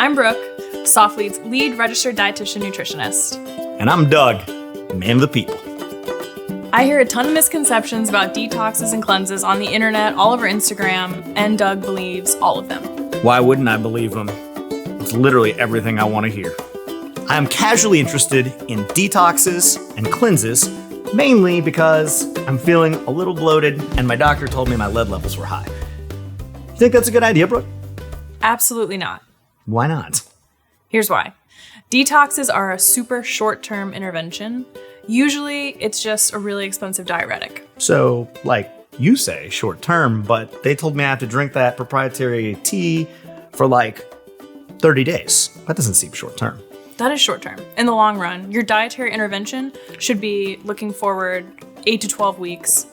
I'm Brooke, SOFLETE's lead registered dietitian nutritionist. And I'm Doug, man of the people. I hear a ton of misconceptions about detoxes and cleanses on the internet, all over Instagram, and Doug believes all of them. Why wouldn't I believe them? It's literally everything I want to hear. I am casually interested in detoxes and cleanses, mainly because I'm feeling a little bloated and my doctor told me my lead levels were high. You think that's a good idea, Brooke? Absolutely not. Why not? Here's why. Detoxes are a super short-term intervention. Usually, it's just a really expensive diuretic. So, like you say, short term, but they told me I have to drink that proprietary tea for like 30 days. That doesn't seem short term. That is short-term. In the long run, your dietary intervention should be looking forward 8 to 12 weeks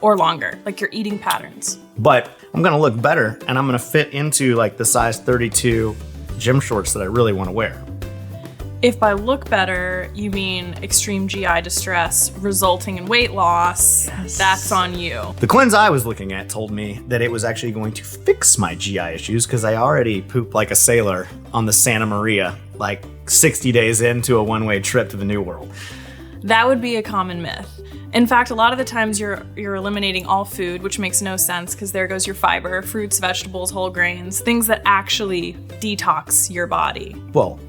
or longer, like your eating patterns. But I'm gonna look better and I'm gonna fit into like the size 32 gym shorts that I really wanna wear. If by look better, you mean extreme GI distress resulting in weight loss, that's on you. The cleanse I was looking at told me that it was actually going to fix my GI issues because I already pooped like a sailor on the Santa Maria, like 60 days into a one-way trip to the New World. That would be a common myth. In fact, a lot of the times you're eliminating all food, which makes no sense because there goes your fiber, fruits, vegetables, whole grains, things that actually detox your body. Well,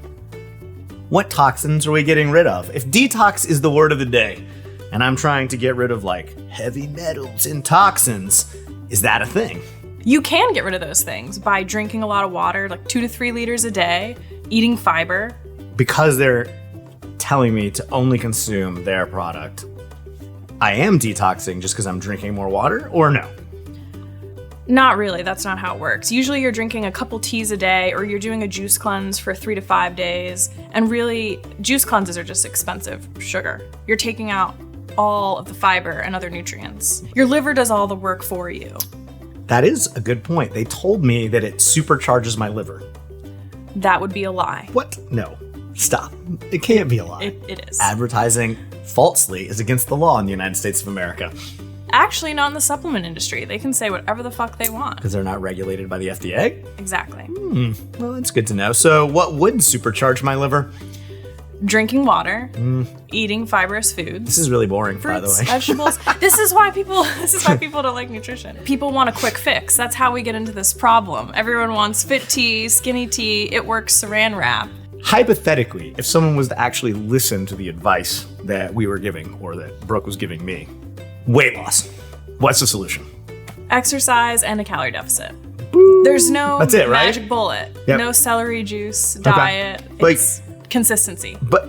what toxins are we getting rid of? If detox is the word of the day, and I'm trying to get rid of like heavy metals and toxins, is that a thing? You can get rid of those things by drinking a lot of water, like 2 to 3 liters a day, eating fiber. Because they're telling me to only consume their product, I am detoxing just because I'm drinking more water, or no? Not really, that's not how it works. Usually you're drinking a couple teas a day or you're doing a juice cleanse for 3 to 5 days. And really, juice cleanses are just expensive sugar. You're taking out all of the fiber and other nutrients. Your liver does all the work for you. That is a good point. They told me that it supercharges my liver. That would be a lie. What? No. Stop. It can't be a lie. It is. Advertising falsely is against the law in the United States of America. Actually, not in the supplement industry. They can say whatever the fuck they want. Because they're not regulated by the FDA? Exactly. Well, that's good to know. So what would supercharge my liver? Drinking water, eating fibrous foods. This is really boring, fruits, by the way. Vegetables. This is why people don't like nutrition. People want a quick fix. That's how we get into this problem. Everyone wants fit tea, skinny tea. It works saran wrap. Hypothetically, if someone was to actually listen to the advice that we were giving or that Brooke was giving me, weight loss, what's the solution? Exercise and a calorie deficit. Boo. There's no That's it, right? magic bullet. Yep. No celery juice, diet. Like, it's consistency. But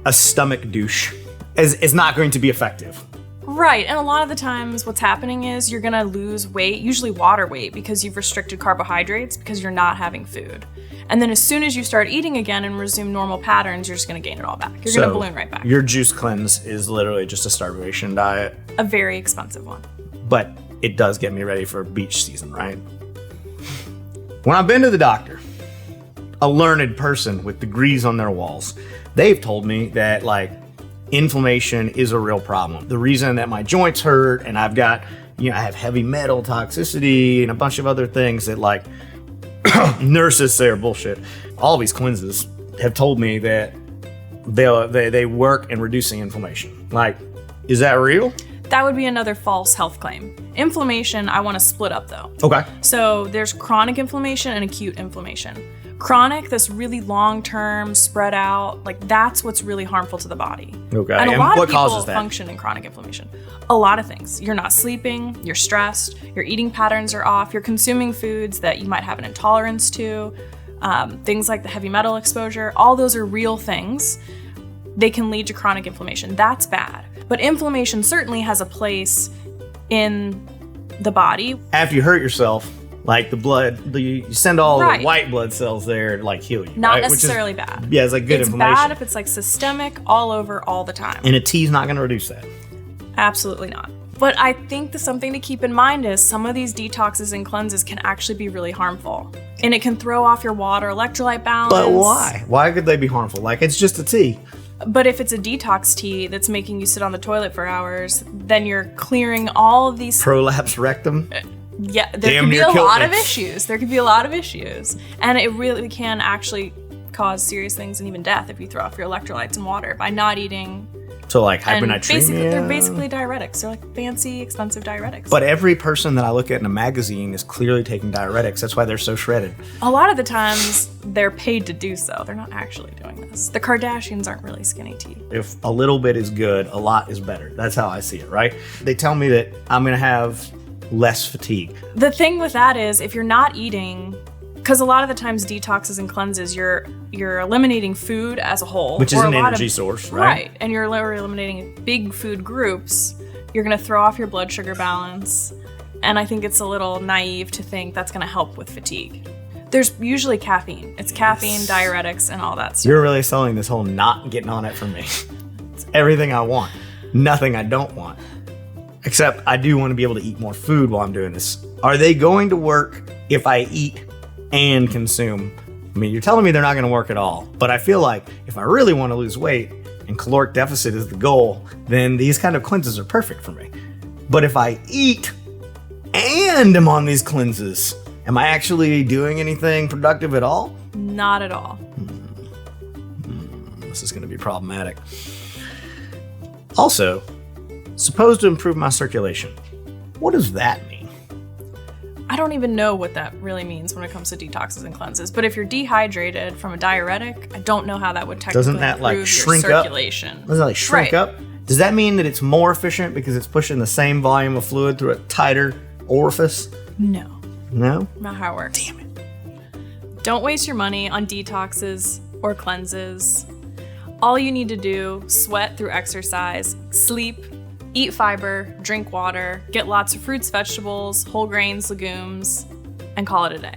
a stomach douche is not going to be effective. Right, and a lot of the times what's happening is you're gonna lose weight, usually water weight, because you've restricted carbohydrates because you're not having food. And then as soon as you start eating again and resume normal patterns, you're just gonna gain it all back. You're gonna balloon right back. Your juice cleanse is literally just a starvation diet. A very expensive one. But it does get me ready for beach season, right? When I've been to the doctor, a learned person with degrees on their walls, they've told me that like inflammation is a real problem. The reason that my joints hurt and I've got, I have heavy metal toxicity and a bunch of other things that like nurses say are bullshit. All these cleanses have told me that they work in reducing inflammation. Like, is that real? That would be another false health claim. Inflammation, I want to split up though. Okay. So there's chronic inflammation and acute inflammation. Chronic, this really long-term, spread out, like that's what's really harmful to the body. Okay. And a lot what of people causes that? function in chronic inflammation. A lot of things. You're not sleeping, you're stressed, your eating patterns are off, you're consuming foods that you might have an intolerance to, things like the heavy metal exposure, all those are real things. They can lead to chronic inflammation. That's bad. But inflammation certainly has a place in the body. After you hurt yourself, like the blood, you send all Right. the white blood cells there to like heal you. Not right? necessarily bad. Yeah, it's like good It's inflammation. bad if it's like systemic all over all the time. And a tea's not going to reduce that. Absolutely not. But I think that something to keep in mind is some of these detoxes and cleanses can actually be really harmful. And it can throw off your water electrolyte balance. But why? Why could they be harmful? Like, it's just a tea. But if it's a detox tea that's making you sit on the toilet for hours, then you're clearing all of these... Prolapse rectum? Yeah, there could be a lot of issues. There could be a lot of issues. And it really can actually cause serious things and even death if you throw off your electrolytes and water by not eating. So like hyponatremia? They're basically diuretics. They're like fancy, expensive diuretics. But every person that I look at in a magazine is clearly taking diuretics. That's why they're so shredded. A lot of the times, they're paid to do so. They're not actually doing this. The Kardashians aren't really skinny tea. If a little bit is good, a lot is better. That's how I see it, right? They tell me that I'm going to have less fatigue. The thing with that is, if you're not eating, because a lot of the times detoxes and cleanses, you're eliminating food as a whole, which is an energy source, right? Right, and you're eliminating big food groups. You're going to throw off your blood sugar balance, and I think it's a little naive to think that's going to help with fatigue. There's usually caffeine. It's caffeine, diuretics, and all that stuff. You're really selling this whole not getting on it for me. It's everything I want, nothing I don't want. Except I do want to be able to eat more food while I'm doing this. Are they going to work if I eat and consume? I mean, you're telling me they're not going to work at all, but I feel like if I really want to lose weight and caloric deficit is the goal, then these kind of cleanses are perfect for me. But if I eat and am on these cleanses, am I actually doing anything productive at all? Not at all. This is going to be problematic. Also, supposed to improve my circulation. What does that mean? I don't even know what that really means when it comes to detoxes and cleanses. But if you're dehydrated from a diuretic, I don't know how that would technically Doesn't that improve like shrink your circulation. Doesn't that like shrink up? Does that mean that it's more efficient because it's pushing the same volume of fluid through a tighter orifice? No. No? Not how it works. Damn it. Don't waste your money on detoxes or cleanses. All you need to do, sweat through exercise, sleep, eat fiber, drink water, get lots of fruits, vegetables, whole grains, legumes, and call it a day.